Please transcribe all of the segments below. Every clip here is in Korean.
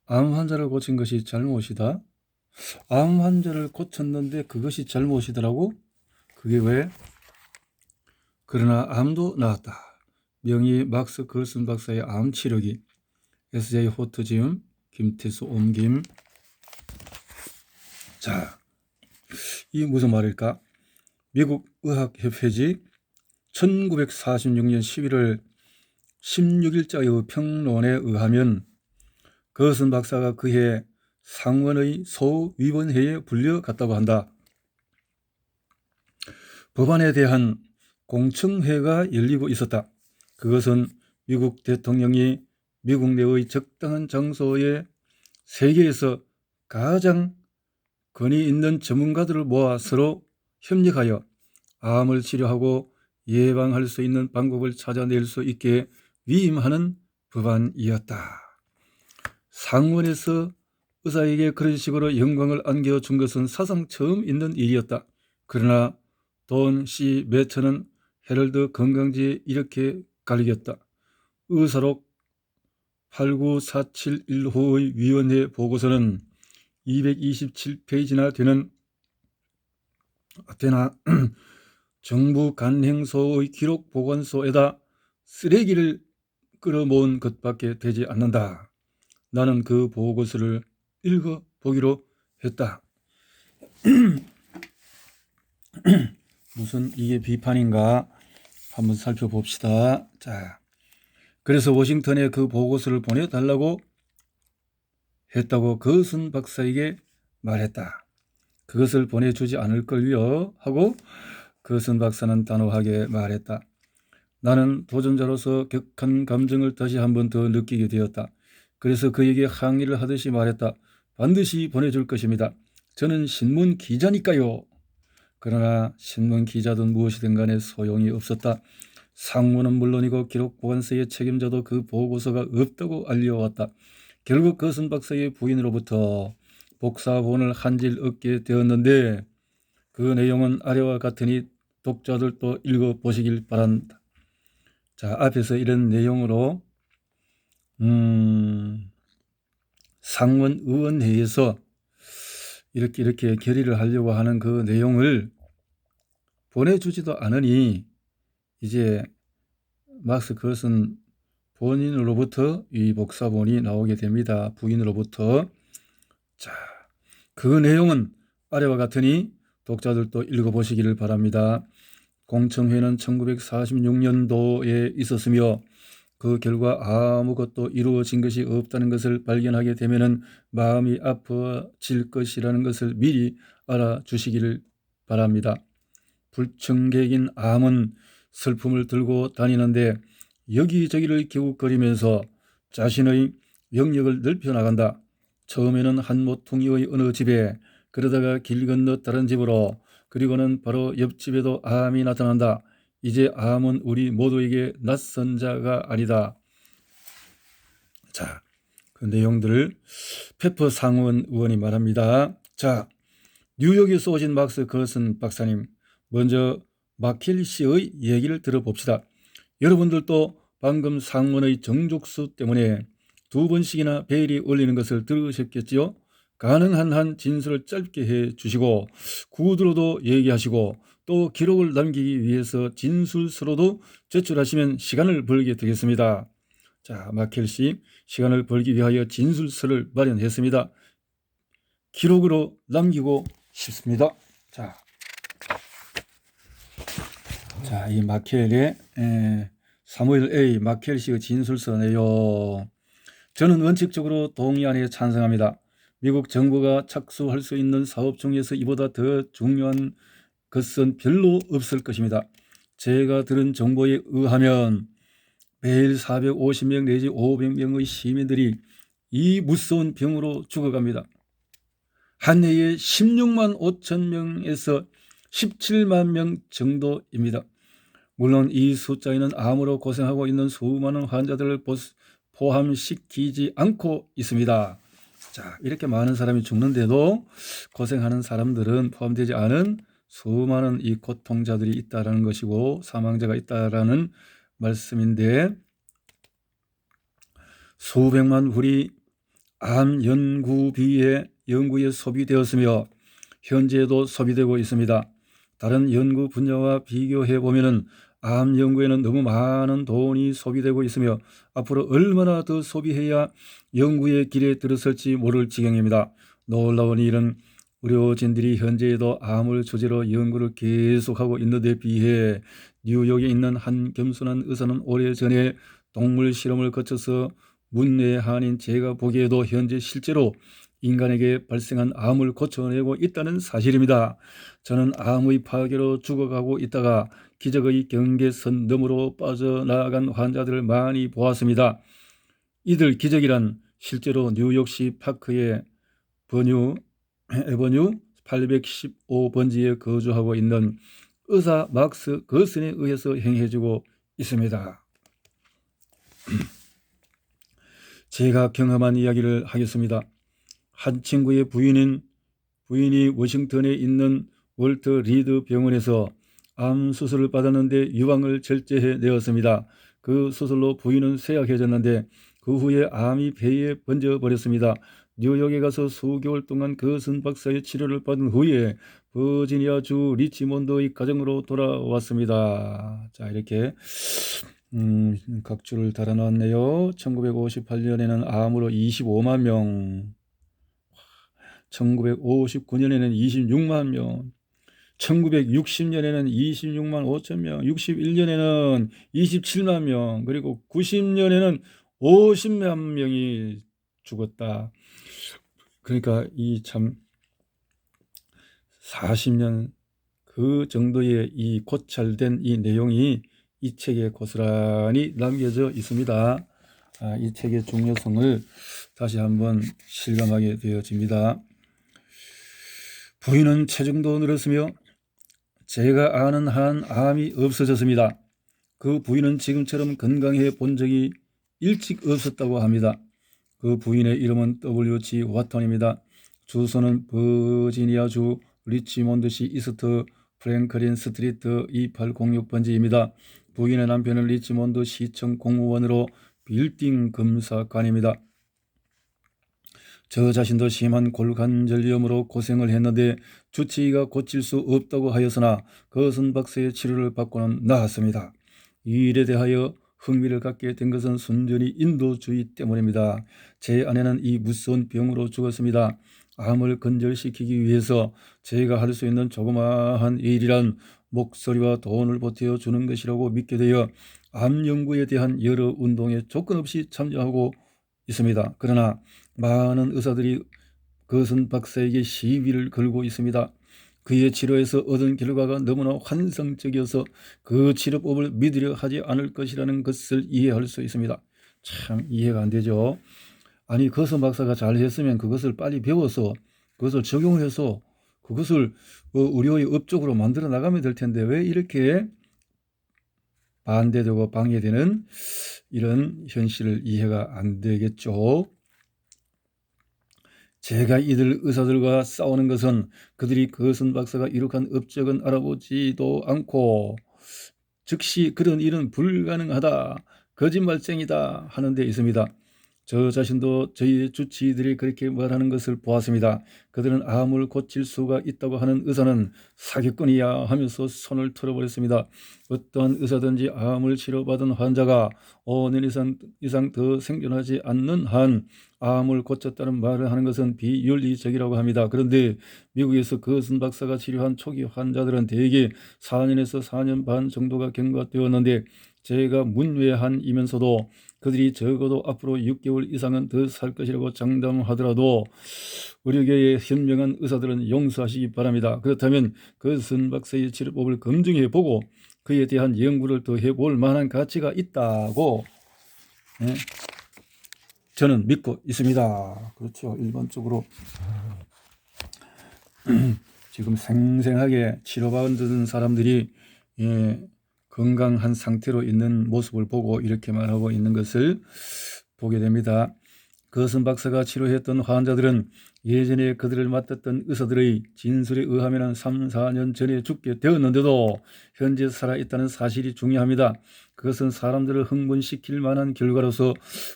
암 환자를 고친 것이 잘못이다. 암 환자를 고쳤는데 그것이 잘못이더라고? 그게 왜? 그러나 암도 나았다. 명의 막스 걸슨 박사의 암 치료기. SJ 호트지음 김태수 옮김. 자, 이 무슨 말일까? 미국 의학협회지 1946년 11월 16일자의 평론에 의하면 거슨 박사가 그해 상원의 소위원회에 불려갔다고 한다. 법안에 대한 공청회가 열리고 있었다. 그것은 미국 대통령이 미국 내의 적당한 장소에 세계에서 가장 권위 있는 전문가들을 모아 서로 협력하여 암을 치료하고 예방할 수 있는 방법을 찾아낼 수 있게 위임하는 법안이었다. 상원에서 의사에게 그런 식으로 영광을 안겨준 것은 사상 처음 있는 일이었다. 그러나 돈 C. 매처는 헤럴드 건강지에 이렇게 갈겼다. 의사록 89471호의 위원회 보고서는 227페이지나 되나 정부 간행소의 기록 보관소에다 쓰레기를 끌어모은 것밖에 되지 않는다. 나는 그 보고서를 읽어보기로 했다. 무슨 이게 비판인가 한번 살펴봅시다. 자, 그래서 워싱턴에 그 보고서를 보내달라고 했다고 거슨 박사에게 말했다. 그것을 보내주지 않을걸요 하고 거슨 박사는 단호하게 말했다. 나는 도전자로서 격한 감정을 다시 한 번 더 느끼게 되었다. 그래서 그에게 항의를 하듯이 말했다. 반드시 보내줄 것입니다. 저는 신문 기자니까요. 그러나 신문 기자든 무엇이든 간에 소용이 없었다. 상무는 물론이고 기록 보관소의 책임자도 그 보고서가 없다고 알려왔다. 결국 거슨 박사의 부인으로부터 복사본을 한 질 얻게 되었는데 그 내용은 아래와 같으니 독자들도 읽어보시길 바란다. 자, 앞에서 이런 내용으로 상원의원회에서 이렇게 결의를 하려고 하는 그 내용을 보내주지도 않으니 이제 막스 그것은 본인으로부터 이 복사본이 나오게 됩니다. 부인으로부터. 자, 그 내용은 아래와 같으니 독자들도 읽어보시기를 바랍니다. 공청회는 1946년도에 있었으며 그 결과 아무것도 이루어진 것이 없다는 것을 발견하게 되면 마음이 아파질 것이라는 것을 미리 알아주시기를 바랍니다. 불청객인 암은 슬픔을 들고 다니는데 여기저기를 기웃거리면서 자신의 영역을 넓혀나간다. 처음에는 한 모퉁이의 어느 집에, 그러다가 길 건너 다른 집으로, 그리고는 바로 옆집에도 암이 나타난다. 이제 암은 우리 모두에게 낯선 자가 아니다. 자, 그 내용들을 페퍼 상원 의원이 말합니다. 자, 뉴욕에서 오신 막스 거슨 박사님, 먼저 마켈 씨의 얘기를 들어봅시다. 여러분들도 방금 상원의 정족수 때문에 2번씩이나 베일이 올리는 것을 들으셨겠지요? 가능한 한 진술을 짧게 해주시고 구두로도 얘기하시고 또 기록을 남기기 위해서 진술서로도 제출하시면 시간을 벌게 되겠습니다. 자, 마켈 씨, 시간을 벌기 위하여 진술서를 마련했습니다. 기록으로 남기고 싶습니다. 자, 이 마켈의 사무엘 A. 마켈 씨의 진술서네요. 저는 원칙적으로 동의안에 찬성합니다. 미국 정부가 착수할 수 있는 사업 중에서 이보다 더 중요한 것은 별로 없을 것입니다. 제가 들은 정보에 의하면 매일 450명 내지 500명의 시민들이 이 무서운 병으로 죽어갑니다. 한 해에 16만 5천 명에서 17만 명 정도입니다. 물론 이 숫자에는 암으로 고생하고 있는 수많은 환자들을 포함시키지 않고 있습니다. 자, 이렇게 많은 사람이 죽는데도 고생하는 사람들은 포함되지 않은 수많은 이 고통자들이 있다라는 것이고 사망자가 있다라는 말씀인데, 수백만 불이 암 연구비에 소비되었으며 현재도 소비되고 있습니다. 다른 연구 분야와 비교해 보면은 암 연구에는 너무 많은 돈이 소비되고 있으며 앞으로 얼마나 더 소비해야 연구의 길에 들어설지 모를 지경입니다. 놀라운 일은 의료진들이 현재에도 암을 주제로 연구를 계속하고 있는데 비해 뉴욕에 있는 한 겸손한 의사는 오래전에 동물 실험을 거쳐서 문외한인 제가 보기에도 현재 실제로 인간에게 발생한 암을 고쳐내고 있다는 사실입니다. 저는 암의 파괴로 죽어가고 있다가 기적의 경계선 너머로 빠져나간 환자들을 많이 보았습니다. 이들 기적이란 실제로 뉴욕시 파크의 에버뉴 815번지에 거주하고 있는 의사 막스 거슨에 의해서 행해지고 있습니다. 제가 경험한 이야기를 하겠습니다. 한 친구의 부인이 워싱턴에 있는 월터 리드 병원에서 암 수술을 받았는데 유방을 절제해 내었습니다. 그 수술로 부인은 쇠약해졌는데 그 후에 암이 폐에 번져 버렸습니다. 뉴욕에 가서 수개월 동안 거슨 박사의 치료를 받은 후에 버지니아주 리치몬드의 가정으로 돌아왔습니다. 자, 이렇게 각주를 달아놨네요. 1958년에는 암으로 25만 명, 1959년에는 26만 명, 1960년에는 26만 5천 명, 61년에는 27만 명, 그리고 90년에는 50만 명이 죽었다. 그러니까 이 참 40년 그 정도의 이 고찰된 이 내용이 이 책에 고스란히 남겨져 있습니다. 이 책의 중요성을 다시 한번 실감하게 되어집니다. 부인은 체중도 늘었으며 제가 아는 한 암이 없어졌습니다. 그 부인은 지금처럼 건강해 본 적이 일찍 없었다고 합니다. 그 부인의 이름은 W.G. 와턴입니다. 주소는 버지니아주 리치몬드시 이스트 프랭클린 스트리트 2806번지입니다. 부인의 남편은 리치몬드 시청 공무원으로 빌딩 검사관입니다. 저 자신도 심한 골관절염으로 고생을 했는데 주치의가 고칠 수 없다고 하였으나 거슨 박사의 치료를 받고는 나았습니다. 이 일에 대하여 흥미를 갖게 된 것은 순전히 인도주의 때문입니다. 제 아내는 이 무서운 병으로 죽었습니다. 암을 건절시키기 위해서 제가 할 수 있는 조그마한 일이란 목소리와 돈을 보태어 주는 것이라고 믿게 되어 암 연구에 대한 여러 운동에 조건 없이 참여하고 있습니다. 그러나 많은 의사들이 거슨 박사에게 시비를 걸고 있습니다. 그의 치료에서 얻은 결과가 너무나 환상적이어서 그 치료법을 믿으려 하지 않을 것이라는 것을 이해할 수 있습니다. 참 이해가 안 되죠. 아니 거슨 박사가 잘했으면 그것을 빨리 배워서 그것을 적용해서 그것을 의료의 업적으로 만들어 나가면 될 텐데 왜 이렇게 반대되고 방해되는 이런 현실을 이해가 안 되겠죠. 제가 이들 의사들과 싸우는 것은 그들이 거슨 박사가 이룩한 업적은 알아보지도 않고 즉시 그런 일은 불가능하다, 거짓말쟁이다 하는 데 있습니다. 저 자신도 저희 주치의들이 그렇게 말하는 것을 보았습니다. 그들은 암을 고칠 수가 있다고 하는 의사는 사기꾼이야 하면서 손을 틀어버렸습니다. 어떠한 의사든지 암을 치료받은 환자가 5년 이상 더 생존하지 않는 한 암을 고쳤다는 말을 하는 것은 비윤리적이라고 합니다. 그런데 미국에서 거슨 박사가 치료한 초기 환자들은 대개 4년에서 4년 반 정도가 경과되었는데 제가 문외한이면서도 그들이 적어도 앞으로 6개월 이상은 더 살 것이라고 장담하더라도 의료계의 현명한 의사들은 용서하시기 바랍니다. 그렇다면 거슨 박사의 치료법을 검증해 보고 그에 대한 연구를 더 해볼 만한 가치가 있다고 저는 믿고 있습니다. 그렇죠. 일반적으로 지금 생생하게 치료받은 사람들이 건강한 상태로 있는 모습을 보고 이렇게 말하고 있는 것을 보게 됩니다. 거슨 박사가 치료했던 환자들은 예전에 그들을 맡았던 의사들의 진술에 의하면 3, 4년 전에 죽게 되었는데도 현재 살아있다는 사실이 중요합니다. 그것은 사람들을 흥분시킬 만한 결과로서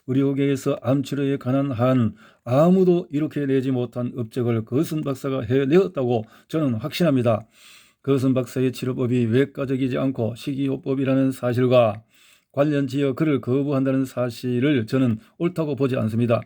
의료계에서 암치료에 관한 한 아무도 이렇게 내지 못한 업적을 거슨 박사가 해내었다고 저는 확신합니다. 거슨 박사의 치료법이 외과적이지 않고 식이요법이라는 사실과 관련지어 그를 거부한다는 사실을 저는 옳다고 보지 않습니다.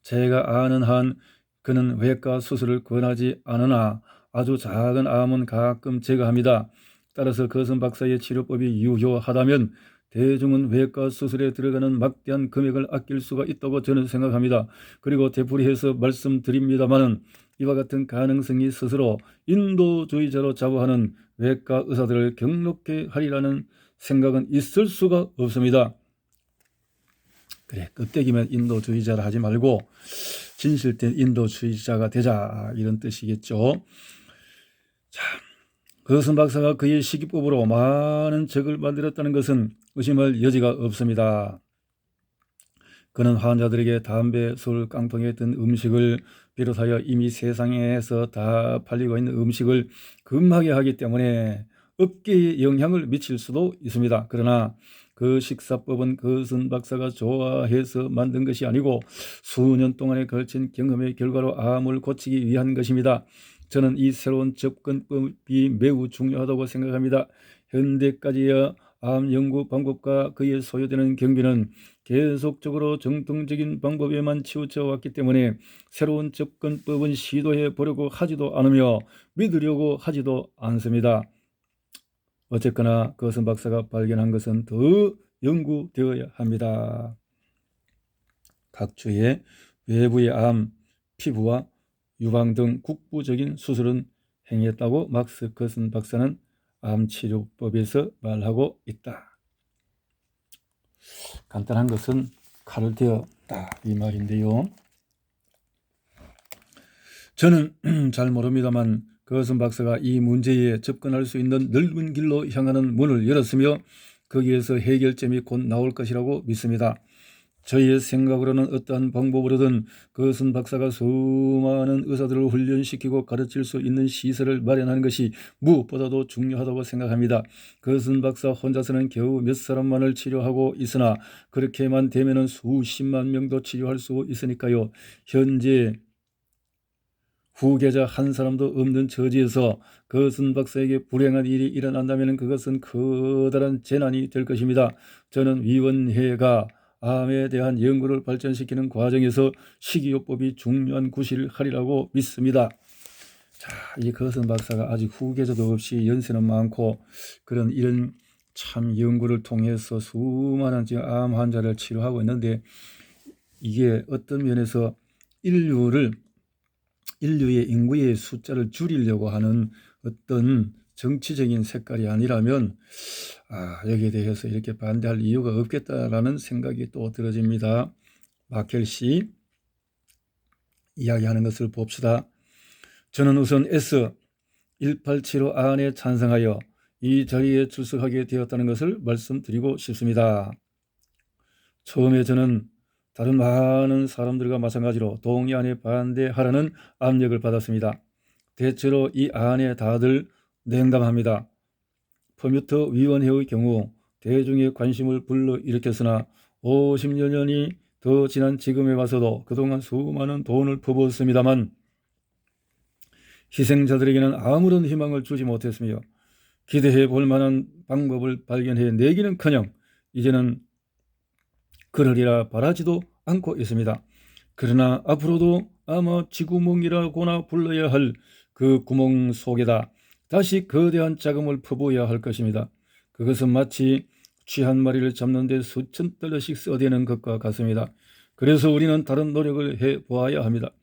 제가 아는 한 그는 외과 수술을 권하지 않으나 아주 작은 암은 가끔 제거합니다. 따라서 거슨 박사의 치료법이 유효하다면 대중은 외과 수술에 들어가는 막대한 금액을 아낄 수가 있다고 저는 생각합니다. 그리고 되풀이해서 말씀드립니다마는 이와 같은 가능성이 스스로 인도주의자로 자부하는 외과 의사들을 경록케 하리라는 생각은 있을 수가 없습니다. 그래, 껍데기면 인도주의자라 하지 말고 진실된 인도주의자가 되자, 이런 뜻이겠죠. 자, 거슨 박사가 그의 식이법으로 많은 적을 만들었다는 것은 의심할 여지가 없습니다. 그는 환자들에게 담배, 술, 깡통에 든 음식을 비롯하여 이미 세상에서 다 팔리고 있는 음식을 금하게 하기 때문에 업계에 영향을 미칠 수도 있습니다. 그러나 그 식사법은 거슨 박사가 좋아해서 만든 것이 아니고 수년 동안에 걸친 경험의 결과로 암을 고치기 위한 것입니다. 저는 이 새로운 접근법이 매우 중요하다고 생각합니다. 현대까지야 암 연구 방법과 그에 소요되는 경비는 계속적으로 정통적인 방법에만 치우쳐 왔기 때문에 새로운 접근법은 시도해 보려고 하지도 않으며 믿으려고 하지도 않습니다. 어쨌거나 거슨 박사가 발견한 것은 더 연구되어야 합니다. 각주의 외부의 암, 피부와 유방 등 국부적인 수술은 행했다고 막스 거슨 박사는 암치료법에서 말하고 있다. 간단한 것은 칼을 대었다, 이 말인데요. 저는 잘 모릅니다만 거슨 박사가 이 문제에 접근할 수 있는 넓은 길로 향하는 문을 열었으며 거기에서 해결점이 곧 나올 것이라고 믿습니다. 저희의 생각으로는 어떠한 방법으로든 거슨 박사가 수많은 의사들을 훈련시키고 가르칠 수 있는 시설을 마련하는 것이 무엇보다도 중요하다고 생각합니다. 거슨 박사 혼자서는 겨우 몇 사람만을 치료하고 있으나 그렇게만 되면은 수십만 명도 치료할 수 있으니까요. 현재 후계자 한 사람도 없는 처지에서 거슨 박사에게 불행한 일이 일어난다면 그것은 커다란 재난이 될 것입니다. 저는 위원회가 암에 대한 연구를 발전시키는 과정에서 식이요법이 중요한 구실을 하리라고 믿습니다. 자, 이 거슨 박사가 아직 후계자도 없이 연세는 많고 이런 참 연구를 통해서 수많은 지금 암 환자를 치료하고 있는데 이게 어떤 면에서 인류의 인구의 숫자를 줄이려고 하는 어떤 정치적인 색깔이 아니라면 여기에 대해서 이렇게 반대할 이유가 없겠다라는 생각이 또 들어집니다. 마켈 씨 이야기하는 것을 봅시다. 저는 우선 S1875 안에 찬성하여 이 자리에 출석하게 되었다는 것을 말씀드리고 싶습니다. 처음에 저는 다른 많은 사람들과 마찬가지로 동의안에 반대하라는 압력을 받았습니다. 대체로 이 안에 다들 냉담합니다. 퍼뮤터 위원회의 경우 대중의 관심을 불러일으켰으나 50여 년이 더 지난 지금에 와서도 그동안 수많은 돈을 퍼부었습니다만 희생자들에게는 아무런 희망을 주지 못했으며 기대해 볼 만한 방법을 발견해 내기는커녕 이제는 그러리라 바라지도 않고 있습니다. 그러나 앞으로도 아마 쥐구멍이라고나 불러야 할 그 구멍 속에다 다시 거대한 자금을 퍼부어야 할 것입니다. 그것은 마치 쥐 한 마리를 잡는 데 수천 달러씩 써대는 것과 같습니다. 그래서 우리는 다른 노력을 해보아야 합니다.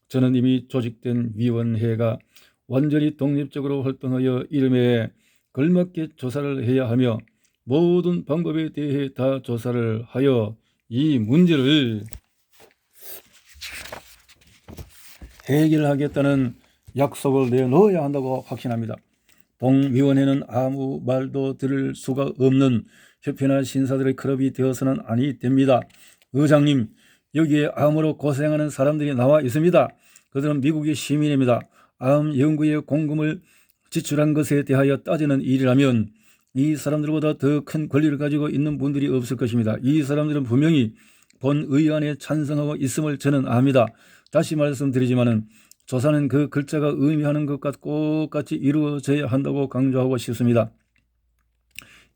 저는 이미 조직된 위원회가 완전히 독립적으로 활동하여 이름에 걸맞게 조사를 해야 하며 모든 방법에 대해 다 조사를 하여 이 문제를 해결하겠다는 약속을 내놓아야 한다고 확신합니다. 동위원회는 아무 말도 들을 수가 없는 협회나 신사들의 클럽이 되어서는 아니 됩니다. 의장님, 여기에 암으로 고생하는 사람들이 나와 있습니다. 그들은 미국의 시민입니다. 암 연구에 공금을 지출한 것에 대하여 따지는 일이라면 이 사람들보다 더 큰 권리를 가지고 있는 분들이 없을 것입니다. 이 사람들은 분명히 본 의안에 찬성하고 있음을 저는 압니다. 다시 말씀드리지만은 조사는 그 글자가 의미하는 것과 똑같이 이루어져야 한다고 강조하고 싶습니다.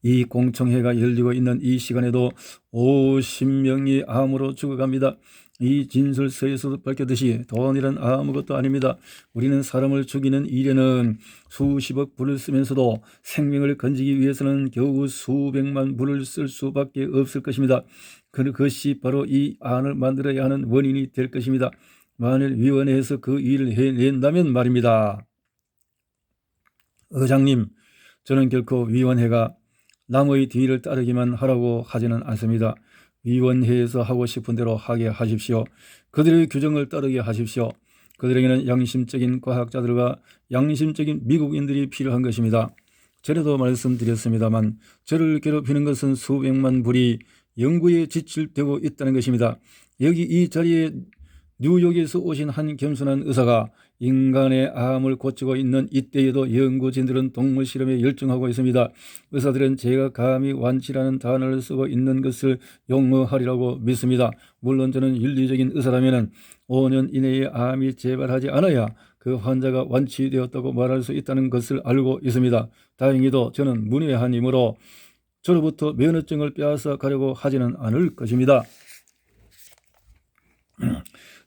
이 공청회가 열리고 있는 이 시간에도 50명이 암으로 죽어갑니다. 이 진술서에서도 밝혔듯이 돈이란 아무것도 아닙니다. 우리는 사람을 죽이는 일에는 수십억 불을 쓰면서도 생명을 건지기 위해서는 겨우 수백만 불을 쓸 수밖에 없을 것입니다. 그것이 바로 이 안을 만들어야 하는 원인이 될 것입니다. 만일 위원회에서 그 일을 해낸다면 말입니다. 의장님, 저는 결코 위원회가 남의 뒤를 따르기만 하라고 하지는 않습니다. 위원회에서 하고 싶은 대로 하게 하십시오. 그들의 규정을 따르게 하십시오. 그들에게는 양심적인 과학자들과 양심적인 미국인들이 필요한 것입니다. 전에도 말씀드렸습니다만 저를 괴롭히는 것은 수백만 불이 연구에 지출되고 있다는 것입니다. 여기 이 자리에 뉴욕에서 오신 한 겸손한 의사가 인간의 암을 고치고 있는 이때에도 연구진들은 동물 실험에 열중하고 있습니다. 의사들은 제가 감히 완치라는 단어를 쓰고 있는 것을 용어하리라고 믿습니다. 물론 저는 윤리적인 의사라면 5년 이내에 암이 재발하지 않아야 그 환자가 완치되었다고 말할 수 있다는 것을 알고 있습니다. 다행히도 저는 문외한 이므로 저로부터 면허증을 빼앗아 가려고 하지는 않을 것입니다.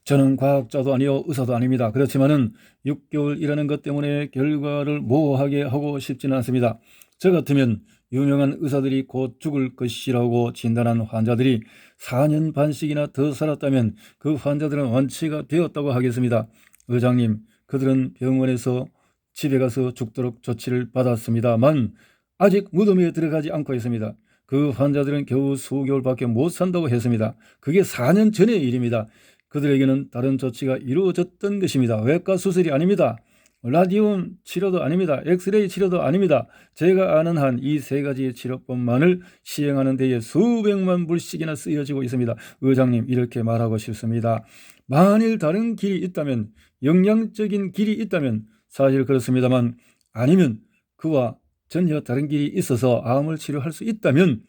저는 과학자도 아니요 의사도 아닙니다. 그렇지만은 6개월 일하는 것 때문에 결과를 모호하게 하고 싶지는 않습니다. 저 같으면 유명한 의사들이 곧 죽을 것이라고 진단한 환자들이 4년 반씩이나 더 살았다면 그 환자들은 완치가 되었다고 하겠습니다. 의장님, 그들은 병원에서 집에 가서 죽도록 조치를 받았습니다만 아직 무덤에 들어가지 않고 있습니다. 그 환자들은 겨우 수개월밖에 못 산다고 했습니다. 그게 4년 전의 일입니다. 그들에게는 다른 조치가 이루어졌던 것입니다. 외과 수술이 아닙니다. 라디움 치료도 아닙니다. 엑스레이 치료도 아닙니다. 제가 아는 한 이 세 가지의 치료법만을 시행하는 데에 수백만 불씩이나 쓰여지고 있습니다. 의장님, 이렇게 말하고 싶습니다. 만일 다른 길이 있다면, 영양적인 길이 있다면 사실 그렇습니다만 아니면 그와 전혀 다른 길이 있어서 암을 치료할 수 있다면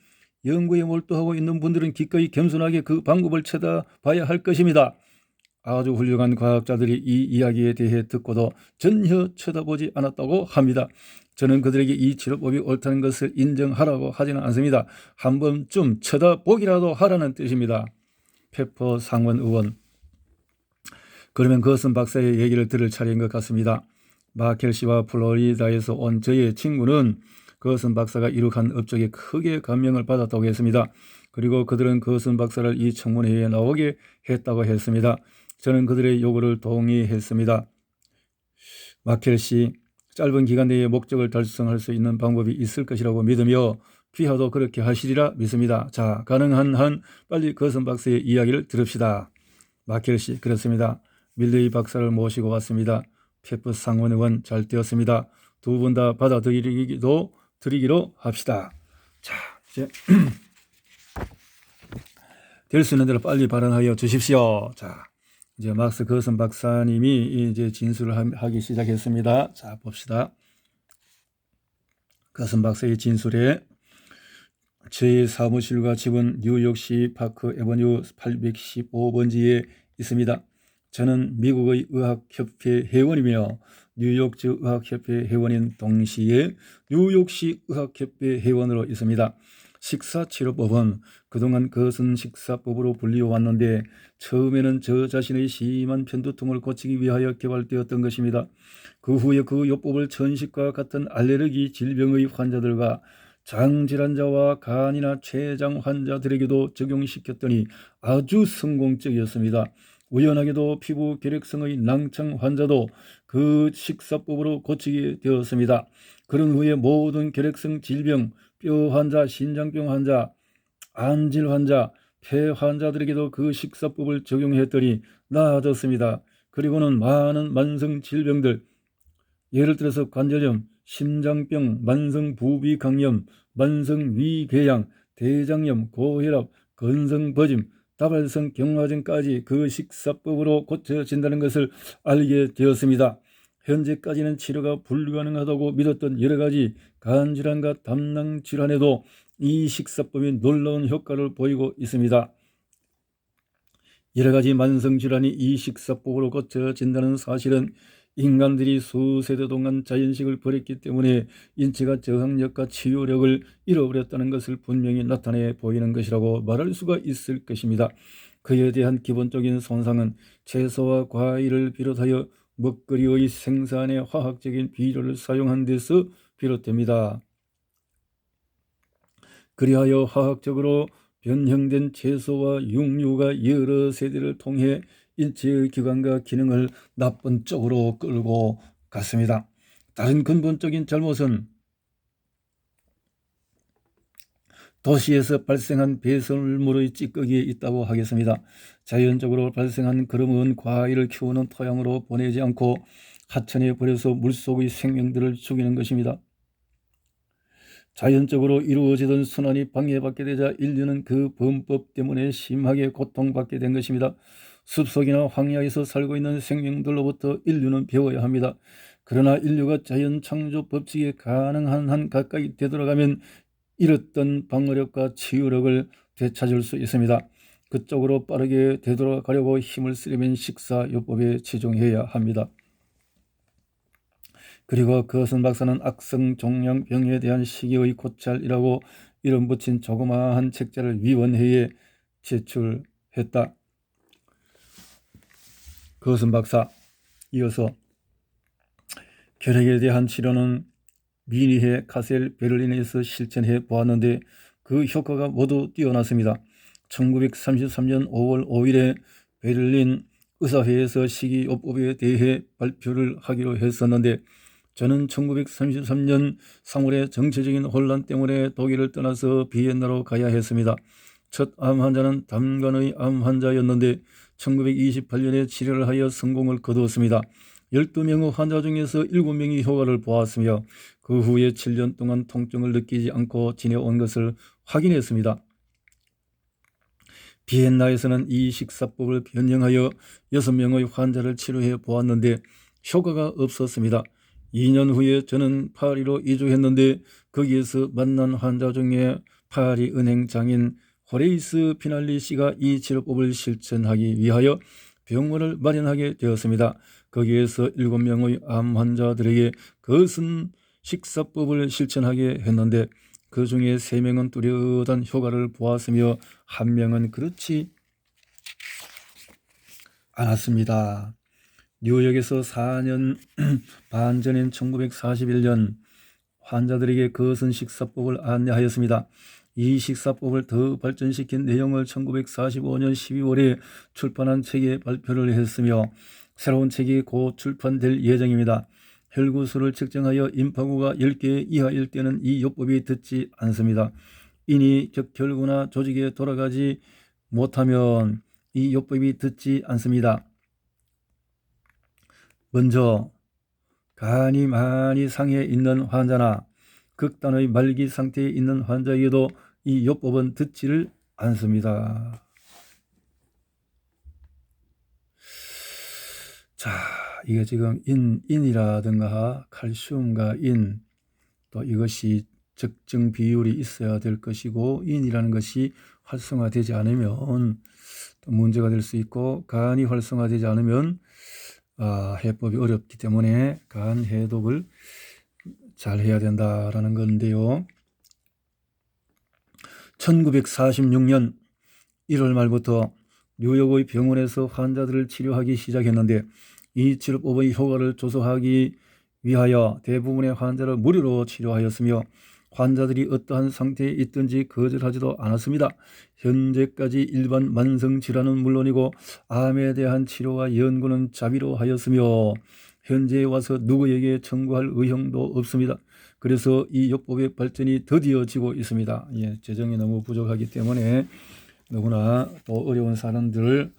연구에 몰두하고 있는 분들은 기꺼이 겸손하게 그 방법을 찾아봐야 할 것입니다. 아주 훌륭한 과학자들이 이 이야기에 대해 듣고도 전혀 쳐다보지 않았다고 합니다. 저는 그들에게 이 치료법이 옳다는 것을 인정하라고 하지는 않습니다. 한 번쯤 쳐다보기라도 하라는 뜻입니다. 페퍼 상원 의원. 그러면 그것은 박사의 얘기를 들을 차례인 것 같습니다. 마켈 씨와 플로리다에서 온 저의 친구는 그것은 박사가 이룩한 업적에 크게 감명을 받았다고 했습니다. 그리고 그들은 그것은 박사를 이 청문회에 나오게 했다고 했습니다. 저는 그들의 요구를 동의했습니다. 마켈 씨, 짧은 기간 내에 목적을 달성할 수 있는 방법이 있을 것이라고 믿으며 귀하도 그렇게 하시리라 믿습니다. 자, 가능한 한 빨리 그것은 박사의 이야기를 들읍시다. 마켈 씨, 그렇습니다. 밀레이 박사를 모시고 왔습니다. 페퍼 상원 의원 잘 되었습니다. 두 분 다 받아들이기로 합시다. 자, 이제 될 수 있는 대로 빨리 발언하여 주십시오. 자, 이제 막스 거슨 박사님이 이제 진술을 하기 시작했습니다. 자, 봅시다. 거슨 박사의 진술에 제 사무실과 집은 뉴욕시 파크 에버뉴 815번지에 있습니다. 저는 미국의 의학협회 회원이며 뉴욕주 의학협회 회원인 동시에 뉴욕시 의학협회 회원으로 있습니다. 식사치료법은 그동안 거슨 식사법으로 불리워왔는데 처음에는 저 자신의 심한 편두통을 고치기 위하여 개발되었던 것입니다. 그 후에 그 요법을 천식과 같은 알레르기 질병의 환자들과 장질환자와 간이나 췌장 환자들에게도 적용시켰더니 아주 성공적이었습니다. 우연하게도 피부 결핵성의 낭창 환자도 그 식사법으로 고치게 되었습니다. 그런 후에 모든 결핵성 질병, 뼈 환자, 신장병 환자, 안질 환자, 폐 환자들에게도 그 식사법을 적용했더니 나아졌습니다. 그리고는 많은 만성 질병들, 예를 들어서 관절염, 심장병, 만성 부비강염, 만성 위궤양, 대장염, 고혈압, 건성버짐, 다발성 경화증까지 그 식사법으로 고쳐진다는 것을 알게 되었습니다. 현재까지는 치료가 불가능하다고 믿었던 여러가지 간질환과 담낭질환에도 이 식사법이 놀라운 효과를 보이고 있습니다. 여러가지 만성질환이 이 식사법으로 고쳐진다는 사실은 인간들이 수세대 동안 자연식을 버렸기 때문에 인체가 저항력과 치유력을 잃어버렸다는 것을 분명히 나타내 보이는 것이라고 말할 수가 있을 것입니다. 그에 대한 기본적인 손상은 채소와 과일을 비롯하여 먹거리의 생산에 화학적인 비료를 사용한 데서 비롯됩니다. 그리하여 화학적으로 변형된 채소와 육류가 여러 세대를 통해 인체의 기관과 기능을 나쁜 쪽으로 끌고 갔습니다. 다른 근본적인 잘못은 도시에서 발생한 배설물의 찌꺼기에 있다고 하겠습니다. 자연적으로 발생한 그름은 과일을 키우는 토양으로 보내지 않고 하천에 버려서 물속의 생명들을 죽이는 것입니다. 자연적으로 이루어지던 순환이 방해받게 되자 인류는 그 범법 때문에 심하게 고통받게 된 것입니다. 숲속이나 황야에서 살고 있는 생명들로부터 인류는 배워야 합니다. 그러나 인류가 자연 창조 법칙에 가능한 한 가까이 되돌아가면 잃었던 방어력과 치유력을 되찾을 수 있습니다. 그쪽으로 빠르게 되돌아가려고 힘을 쓰려면 식사요법에 치중해야 합니다. 그리고 그것은 박사는 악성종양병에 대한 시기의 고찰이라고 이름 붙인 조그마한 책자를 위원회에 제출했다. 그것은 박사 이어서 결핵에 대한 치료는 미니해 카셀 베를린에서 실천해 보았는데 그 효과가 모두 뛰어났습니다. 1933년 5월 5일에 베를린 의사회에서 식이요법에 대해 발표를 하기로 했었는데 저는 1933년 3월에 정치적인 혼란 때문에 독일을 떠나서 비엔나로 가야 했습니다. 첫 암 환자는 담관의 암 환자였는데 1928년에 치료를 하여 성공을 거두었습니다. 12명의 환자 중에서 7명이 효과를 보았으며 그 후에 7년 동안 통증을 느끼지 않고 지내온 것을 확인했습니다. 비엔나에서는 이 식사법을 변형하여 6명의 환자를 치료해 보았는데 효과가 없었습니다. 2년 후에 저는 파리로 이주했는데 거기에서 만난 환자 중에 파리 은행 장인 호레이스 피날리 씨가 이 치료법을 실천하기 위하여 병원을 마련하게 되었습니다. 거기에서 7명의 암 환자들에게 거센 식사법을 실천하게 했는데 그 중에 3명은 뚜렷한 효과를 보았으며 1명은 그렇지 않았습니다. 뉴욕에서 4년 반 전인 1941년 환자들에게 거센 식사법을 안내하였습니다. 이 식사법을 더 발전시킨 내용을 1945년 12월에 출판한 책에 발표를 했으며 새로운 책이 곧 출판될 예정입니다. 혈구수를 측정하여 임파구가 10개 이하일 때는 이 요법이 듣지 않습니다. 이니 격혈구나 조직에 돌아가지 못하면 이 요법이 듣지 않습니다. 먼저 간이 많이 상해 있는 환자나 극단의 말기 상태에 있는 환자에게도 이 요법은 듣지를 않습니다. 자, 이게 지금 인이라든가 칼슘과 인, 또 이것이 적정 비율이 있어야 될 것이고 인이라는 것이 활성화되지 않으면 또 문제가 될 수 있고 간이 활성화되지 않으면 해법이 어렵기 때문에 간 해독을 잘 해야 된다라는 건데요. 1946년 1월 말부터 뉴욕의 병원에서 환자들을 치료하기 시작했는데 이 치료법의 효과를 조사하기 위하여 대부분의 환자를 무료로 치료하였으며 환자들이 어떠한 상태에 있든지 거절하지도 않았습니다. 현재까지 일반 만성질환은 물론이고 암에 대한 치료와 연구는 자비로 하였으며 현재에 와서 누구에게 청구할 의향도 없습니다. 그래서 이 요법의 발전이 더디어지고 있습니다. 재정이 너무 부족하기 때문에 너무나 또 어려운 사람들을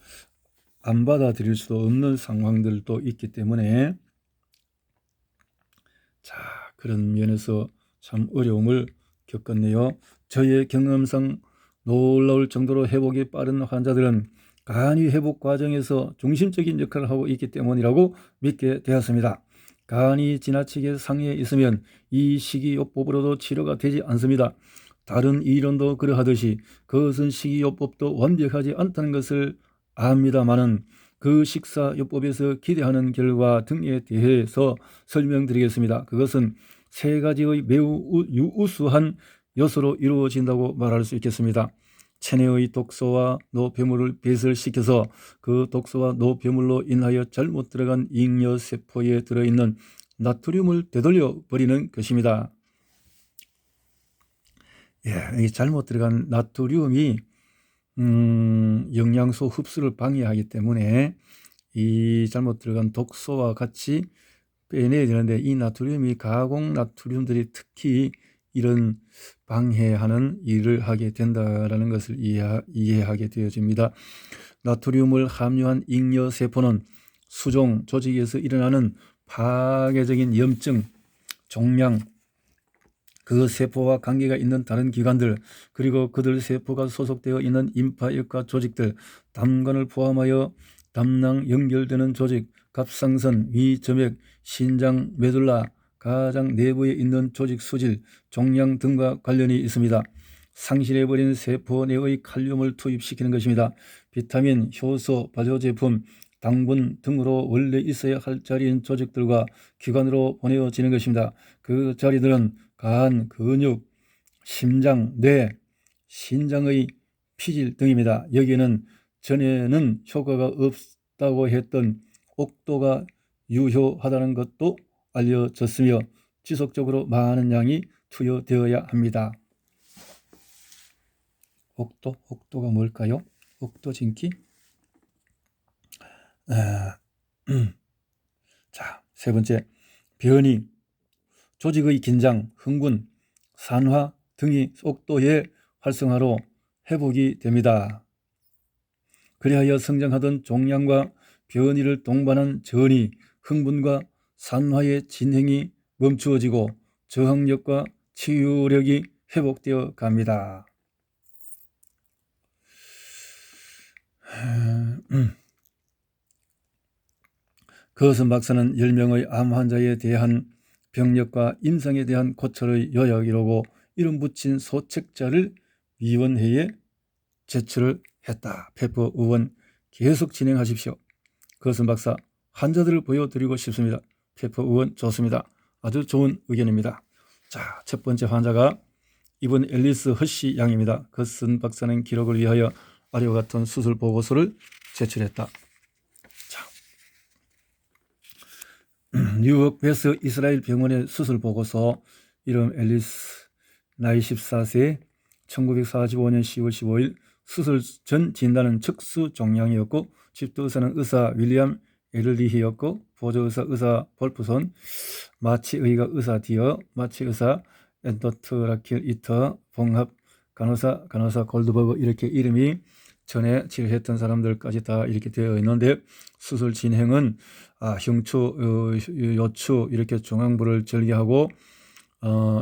안 받아들일 수도 없는 상황들도 있기 때문에 그런 면에서 참 어려움을 겪었네요. 저의 경험상 놀라울 정도로 회복이 빠른 환자들은 간이 회복 과정에서 중심적인 역할을 하고 있기 때문이라고 믿게 되었습니다. 간이 지나치게 상해 있으면 이 식이요법으로도 치료가 되지 않습니다. 다른 이론도 그러하듯이 그것은 식이요법도 완벽하지 않다는 것을 압니다마는 그 식사요법에서 기대하는 결과 등에 대해서 설명드리겠습니다. 그것은 세 가지의 매우 우수한 요소로 이루어진다고 말할 수 있겠습니다. 체내의 독소와 노폐물을 배설시켜서 그 독소와 노폐물로 인하여 잘못 들어간 잉여세포에 들어있는 나트륨을 되돌려 버리는 것입니다. 이 잘못 들어간 나트륨이 영양소 흡수를 방해하기 때문에 이 잘못 들어간 독소와 같이 빼내야 되는데, 이 나트륨이 가공 나트륨들이 특히 이런 방해하는 일을 하게 된다라는 것을 이해하게 되어집니다. 나트륨을 함유한 잉여세포는 수종 조직에서 일어나는 파괴적인 염증, 종양, 그 세포와 관계가 있는 다른 기관들, 그리고 그들 세포가 소속되어 있는 임파역과 조직들, 담관을 포함하여 담낭 연결되는 조직, 갑상선, 위점액, 신장, 메둘라, 가장 내부에 있는 조직 수질, 종양 등과 관련이 있습니다. 상실해버린 세포 내의 칼륨을 투입시키는 것입니다. 비타민, 효소, 발효제품, 당분 등으로 원래 있어야 할 자리인 조직들과 기관으로 보내어지는 것입니다. 그 자리들은 간, 근육, 심장, 뇌, 신장의 피질 등입니다. 여기에는 전에는 효과가 없다고 했던 옥도가 유효하다는 것도 알려졌으며 지속적으로 많은 양이 투여되어야 합니다. 옥도가 뭘까요? 옥도진기? 자, 세 번째, 변이, 조직의 긴장, 흥분, 산화 등이 옥도의 활성화로 회복이 됩니다. 그리하여 성장하던 종양과 변이를 동반한 전이, 흥분과 산화의 진행이 멈추어지고 저항력과 치유력이 회복되어 갑니다. 거슨 박사는 10명의 암 환자에 대한 병력과 임상에 대한 고철의 요약이라고 이름 붙인 소책자를 위원회에 제출을 했다. 페퍼 의원, 계속 진행하십시오. 거슨 박사, 환자들을 보여드리고 싶습니다. 페퍼 의원, 좋습니다. 아주 좋은 의견입니다. 자, 첫 번째 환자가 이번 앨리스 허시 양입니다. 거슨 박사는 기록을 위하여 아래와 같은 수술 보고서를 제출했다. 자, 뉴욕 베스 이스라엘 병원의 수술 보고서, 이름 앨리스, 나이 14세, 1945년 10월 15일, 수술 전 진단은 척수 종양이었고 집도의사는 의사 윌리엄 에를리히였고 보조의사 의사 볼프손, 마취의가 의사 디어, 마취의사 엔도트 라킬 이터, 봉합 간호사 골드버그, 이렇게 이름이 전에 치료했던 사람들까지 다 이렇게 되어 있는데, 수술 진행은 흉추, 요추 이렇게 중앙부를 절개하고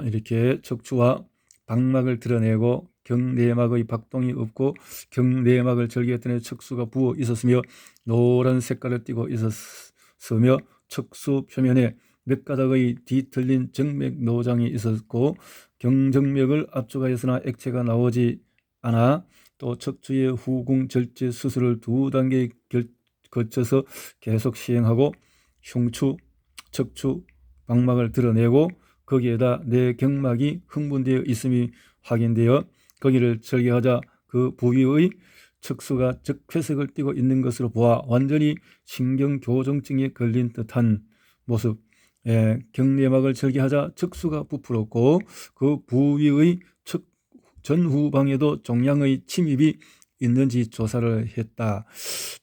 이렇게 척추와 방막을 드러내고 경내막의 박동이 없고 경내막을 절개했더니 척수가 부어 있었으며 노란 색깔을 띠고 있었으며 척수 표면에 몇 가닥의 뒤틀린 정맥 노장이 있었고 경정맥을 압축하였으나 액체가 나오지 않아, 또 척추의 후궁 절제 수술을 2단계 거쳐서 계속 시행하고 흉추, 척추, 방막을 드러내고 거기에다 뇌경막이 흥분되어 있음이 확인되어 거기를 절개하자 그 부위의 척수가 적회색을 띠고 있는 것으로 보아 완전히 신경교정증에 걸린 듯한 모습. 경내막을 절개하자 척수가 부풀었고 그 부위의 전후방에도 종양의 침입이 있는지 조사를 했다.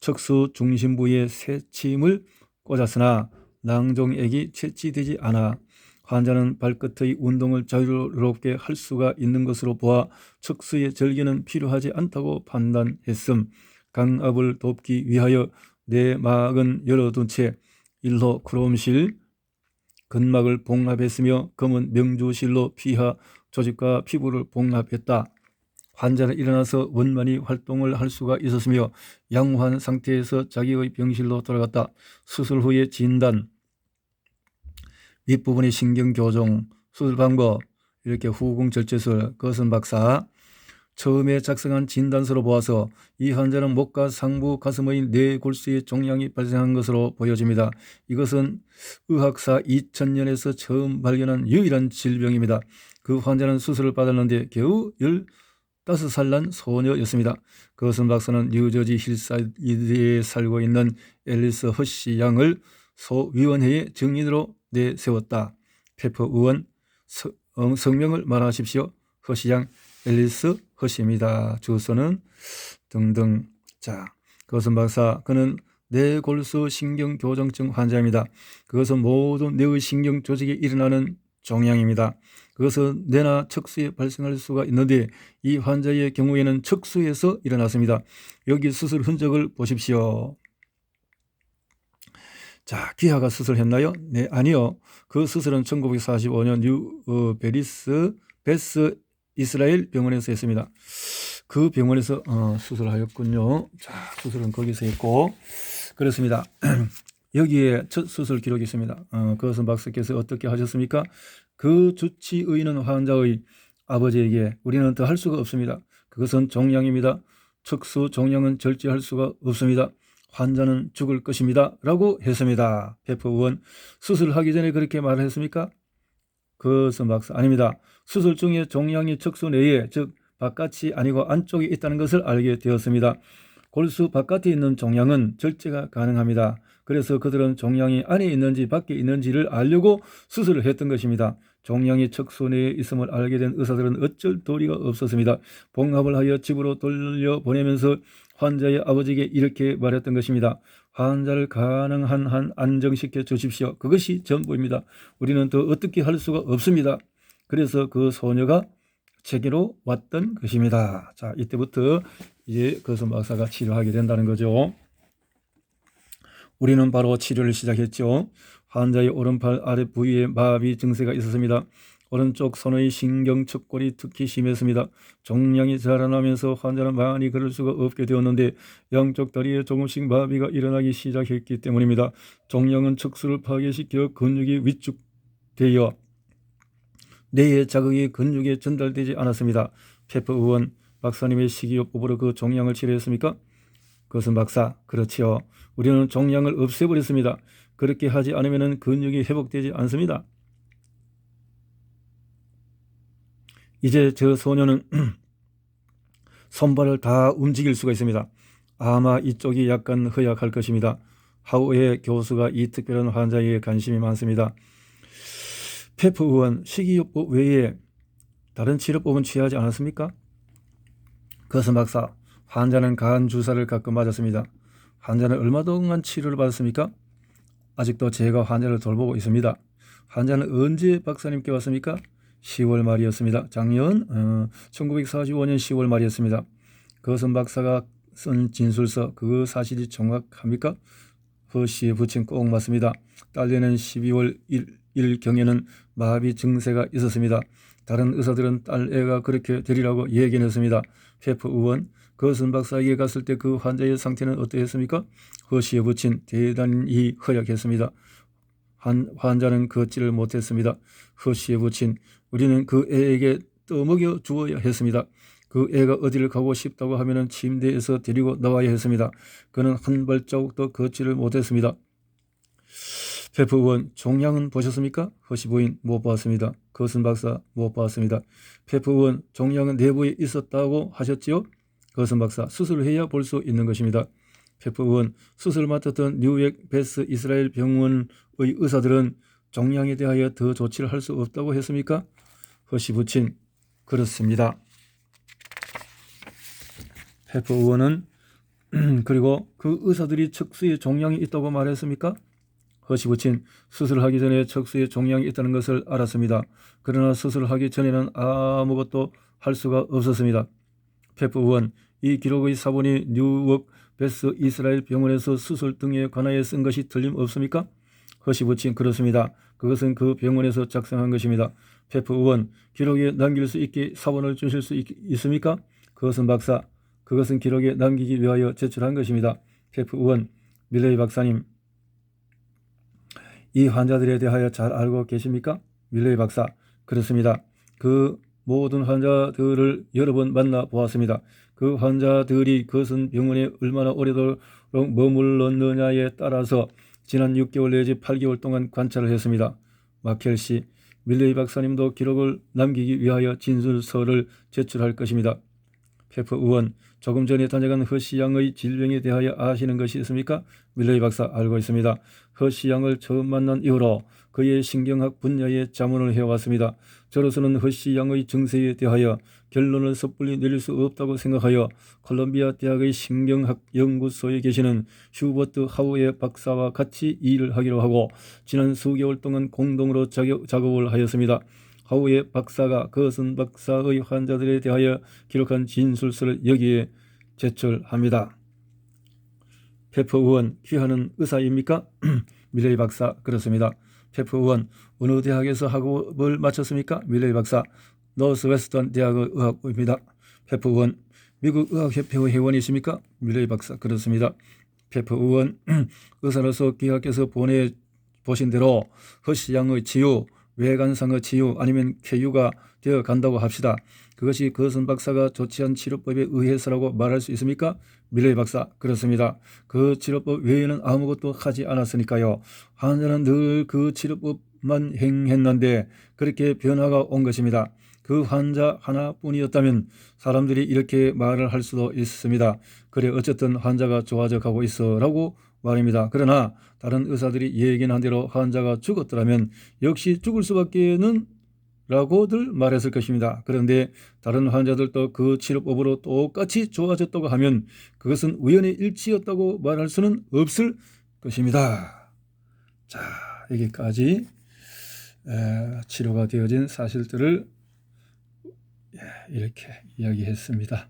척수 중심부에 새침을 꽂았으나 낭종액이 채취되지 않아 환자는 발끝의 운동을 자유롭게 할 수가 있는 것으로 보아 척수의 절개는 필요하지 않다고 판단했음. 강압을 돕기 위하여 내막은 열어둔 채 일호 크롬실 근막을 봉합했으며 검은 명주실로 피하 조직과 피부를 봉합했다. 환자는 일어나서 원만히 활동을 할 수가 있었으며 양호한 상태에서 자기의 병실로 돌아갔다. 수술 후의 진단, 윗부분의 신경교정, 수술 방법, 이렇게 후궁절제술. 거슨 박사, 처음에 작성한 진단서로 보아서 이 환자는 목과 상부 가슴의 뇌골수에 종양이 발생한 것으로 보여집니다. 이것은 의학사 2000년에서 처음 발견한 유일한 질병입니다. 그 환자는 수술을 받았는데 겨우 15살 난 소녀였습니다. 거슨 박사는 뉴저지 힐사이드에 살고 있는 앨리스 허시 양을 소위원회의 증인으로 내세웠다. 페퍼 의원 성명을 말하십시오. 허시 양 앨리스 허시입니다. 주소는 등등. 자, 거슨 박사, 그는 뇌골수 신경교정증 환자입니다. 그것은 모든 뇌의 신경 조직에 일어나는 종양입니다. 그것은 뇌나 척수에 발생할 수가 있는데 이 환자의 경우에는 척수에서 일어났습니다. 여기 수술 흔적을 보십시오. 자, 기하가 수술했나요? 네, 아니요. 그 수술은 1945년 베스 이스라엘 병원에서 했습니다. 그 병원에서 수술하였군요. 자, 수술은 거기서 했고 그렇습니다. 여기에 첫 수술 기록이 있습니다. 거슨 박사께서 어떻게 하셨습니까? 그 주치 의는 환자의 아버지에게 우리는 더 할 수가 없습니다. 그것은 종양입니다. 척수 종양은 절제할 수가 없습니다. 환자는 죽을 것입니다. 라고 했습니다. 페퍼 의원, 수술하기 전에 그렇게 말했습니까? 거슨 박사, 아닙니다. 수술 중에 종양이 척수 내에, 즉 바깥이 아니고 안쪽에 있다는 것을 알게 되었습니다. 골수 바깥에 있는 종양은 절제가 가능합니다. 그래서 그들은 종양이 안에 있는지 밖에 있는지를 알려고 수술을 했던 것입니다. 종양이 척수 내에 있음을 알게 된 의사들은 어쩔 도리가 없었습니다. 봉합을 하여 집으로 돌려보내면서 환자의 아버지에게 이렇게 말했던 것입니다. 환자를 가능한 한 안정시켜 주십시오. 그것이 전부입니다. 우리는 더 어떻게 할 수가 없습니다. 그래서 그 소녀가 제게로 왔던 것입니다. 자, 이때부터 이제 거슨 박사가 치료하게 된다는 거죠. 우리는 바로 치료를 시작했죠. 환자의 오른팔 아래 부위에 마비 증세가 있었습니다. 오른쪽 손의 신경척골이 특히 심했습니다. 종양이 자라나면서 환자는 많이 걸을 수가 없게 되었는데 양쪽 다리에 조금씩 마비가 일어나기 시작했기 때문입니다. 종양은 척수를 파괴시켜 근육이 위축되어 뇌의 자극이 근육에 전달되지 않았습니다. 페퍼 의원, 박사님의 식이요법으로 그 종양을 치료했습니까? 그것은 박사, 그렇지요. 우리는 종양을 없애버렸습니다. 그렇게 하지 않으면 근육이 회복되지 않습니다. 이제 저 소녀는 손발을 다 움직일 수가 있습니다. 아마 이쪽이 약간 허약할 것입니다. 하우의 교수가 이 특별한 환자에게 관심이 많습니다. 페퍼 의원, 식이요법 외에 다른 치료법은 취하지 않았습니까? 거슨 박사, 환자는 간 주사를 가끔 맞았습니다. 환자는 얼마 동안 치료를 받았습니까? 아직도 제가 환자를 돌보고 있습니다. 환자는 언제 박사님께 왔습니까? 10월 말이었습니다. 작년 1945년 10월 말이었습니다. 거슨 박사가 쓴 진술서, 그 사실이 정확합니까? 허씨의 부친 꼭 맞습니다. 딸내는 12월 1일경에는 마비 증세가 있었습니다. 다른 의사들은 딸애가 그렇게 되리라고 얘기했습니다. 페퍼 의원, 거슨 박사에게 갔을 때 그 환자의 상태는 어떠했습니까? 허씨의 부친 대단히 허약했습니다. 환자는 걷지를 못했습니다. 허씨의 부친, 우리는 그 애에게 떠먹여 주어야 했습니다. 그 애가 어디를 가고 싶다고 하면 침대에서 데리고 나와야 했습니다. 그는 한 발자국도 걷지를 못했습니다. 페퍼 의원, 종양은 보셨습니까? 허씨 부인, 못 봤습니다. 거슨 박사, 못 봤습니다. 페퍼 의원, 종양은 내부에 있었다고 하셨지요? 거슨 박사, 수술을 해야 볼 수 있는 것입니다. 페퍼 의원, 수술을 맡았던 뉴욕 베스 이스라엘 병원의 의사들은 종양에 대하여 더 조치를 할 수 없다고 했습니까? 허씨 부친, 그렇습니다. 페퍼 의원은 그리고 그 의사들이 척수에 종양이 있다고 말했습니까? 허씨 부친, 수술하기 전에 척수에 종양이 있다는 것을 알았습니다. 그러나 수술하기 전에는 아무것도 할 수가 없었습니다. 페퍼 의원, 이 기록의 사본이 뉴욕 베스 이스라엘 병원에서 수술 등에 관하여 쓴 것이 틀림없습니까? 허씨 부친, 그렇습니다. 그것은 그 병원에서 작성한 것입니다. 페퍼 의원, 기록에 남길 수 있게 사본을 주실 수 있습니까? 그것은 박사, 그것은 기록에 남기기 위하여 제출한 것입니다. 페프 의원, 밀레이 박사님, 이 환자들에 대하여 잘 알고 계십니까? 밀레이 박사, 그렇습니다. 그 모든 환자들을 여러 번 만나보았습니다. 그 환자들이 그것은 병원에 얼마나 오래도록 머물렀느냐에 따라서 지난 6개월 내지 8개월 동안 관찰을 했습니다. 마켈 씨, 밀레이 박사님도 기록을 남기기 위하여 진술서를 제출할 것입니다. 페프 의원, 조금 전에 다녀간 허씨 양의 질병에 대하여 아시는 것이 있습니까? 밀레이 박사, 알고 있습니다. 허씨 양을 처음 만난 이후로 그의 신경학 분야에 자문을 해왔습니다. 저로서는 허씨 양의 증세에 대하여 결론을 섣불리 내릴 수 없다고 생각하여 콜롬비아 대학의 신경학 연구소에 계시는 휴버트 하우의 박사와 같이 일을 하기로 하고 지난 수개월 동안 공동으로 작업을 하였습니다. 하우의 박사가 그것은 박사의 환자들에 대하여 기록한 진술서를 여기에 제출합니다. 페프 의원, 귀하는 의사입니까? 밀레이 박사, 그렇습니다. 페프 의원, 어느 대학에서 학업을 마쳤습니까? 밀레이 박사, 노스웨스턴 대학의 의학부입니다. 페프 의원, 미국 의학협회 회원이십니까? 밀레이 박사, 그렇습니다. 페프 의원, 의사로서 기하께서 보내보신 대로 허씨 양의 치유, 외관상의 치유 아니면 쾌유가 되어 간다고 합시다. 그것이 그것은 박사가 조치한 치료법에 의해서라고 말할 수 있습니까? 밀레이 박사, 그렇습니다. 그 치료법 외에는 아무것도 하지 않았으니까요. 환자는 늘 그 치료법만 행했는데 그렇게 변화가 온 것입니다. 그 환자 하나뿐이었다면 사람들이 이렇게 말을 할 수도 있습니다. 그래, 어쨌든 환자가 좋아져 가고 있어 라고 말입니다. 그러나 다른 의사들이 예견한 대로 환자가 죽었더라면 역시 죽을 수밖에는 라고들 말했을 것입니다. 그런데 다른 환자들도 그 치료법으로 똑같이 좋아졌다고 하면 그것은 우연의 일치였다고 말할 수는 없을 것입니다. 자, 여기까지 치료가 되어진 사실들을 이렇게 이야기했습니다.